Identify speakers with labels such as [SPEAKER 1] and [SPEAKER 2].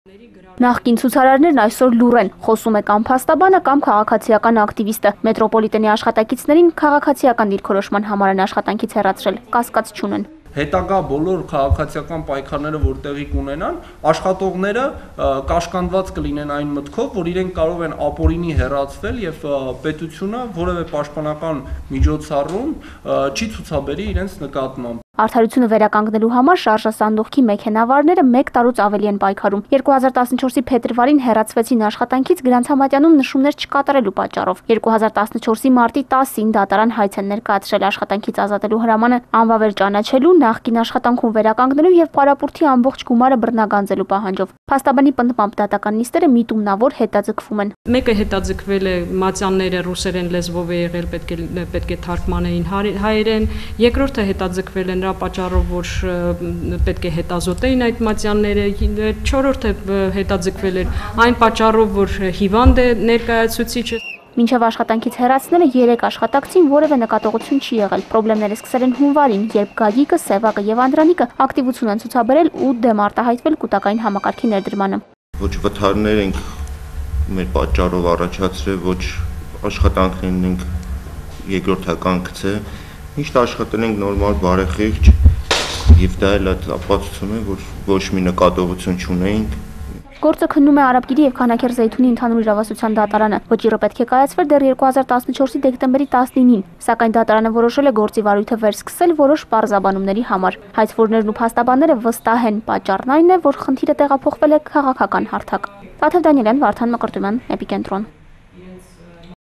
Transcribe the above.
[SPEAKER 1] Նախկին ցուցարարներն այսօր լուռ են, խոսում է կամ փաստաբանը, կամ քաղաքացիական ակտիվիստը։ Մետրոպոլիտենի աշխատակիցներին քաղաքացիական դիրքորոշման համար են աշխատանքից հեռացրել, կասկած չունեն։
[SPEAKER 2] Հետագա բոլոր քաղաքացիական պայքարները, որ տեղի կունենան, աշխատողները կաշկանդված կլինեն այն մտքով, որ իրենք կարող են ապօրինի հեռացվել եւ պետությունը որևէ պաշտպանական միջոցառում չի ցուցաբերի իրենց նկատմամբ։
[SPEAKER 1] Արդարությունը վերականգնելու համար շարժասանդուղքի մեքենավարները 1 տարուց ավելի են պայքարում։ 2014-ի փետրվարին հեռացվեցին աշխատանքից Գրանցամատյանում նշումներ չկատարելու պատճառով։ 2014-ի մարտի 10-ին դատարան հայց են ներկայացրել աշխատանքից ազատելու հրամանը անվավեր ճանաչելու, նախկին աշխատանքում վերականգնելու եւ պարապուրտի ամբողջ գումարը բռնագանձելու պահանջով։ Փաստաբանի պնդմամբ դատական նիստերը միտումնավոր հետաձգվում են։
[SPEAKER 3] Մեկը հետաձգվել է մատյանները ռուսերեն լեզվով է եղել, պետք է թարգմանեին հայերեն, երկրորդը հետաձգվել է նրա պատճառով, որ պետք է հետազոտեին այդ մատյանները, չորրորդը հետաձգվել էր այն պատճառով, որ հիվանդ է ներկայացուցիչը։
[SPEAKER 1] Մինչև աշխատանքից հեռացնելը 3 աշխատակցին որևէ նկատողություն չի եղել։ Պրոբլեմները սկսել են հունվարին, երբ Գագիկը, Սևակը եւ Անդրանիկը ակտիվություն են ցուցաբերել ու դեմ արտահայտվել կൂട്ടակային համակարգի ներդրմանը։
[SPEAKER 4] Ոչ վթարներ ենք մեր պատճառով առաջացրել, ոչ աշխատանքներն ենք երկրորդական գծե, միշտ աշխատել ենք նորմալ բարեխիղճ եւ դա էլ ապացուցում է, որ ոչ մի նկատողություն չունենք։
[SPEAKER 1] Գործը քննում է Արաբկիրի եւ Քանաքեր Զեյթունի ընդհանուր իրավասության դատարանը։ Վճիռը պետք է կայացվեր դեռ 2014-ի դեկտեմբերի 19-ին, սակայն դատարանը որոշել է գործի վարույթը վերսկսել որոշ պարզաբանումների համար։ Հայցվորներն ու փաստաբանները վստահ են, պատճառն այն է, որ խնդիրը տեղափոխվել է քաղաքական հարթակ։ Տաթև Դանիելյան, Վարդան Մկրտումյան, Էպիկենտրոն։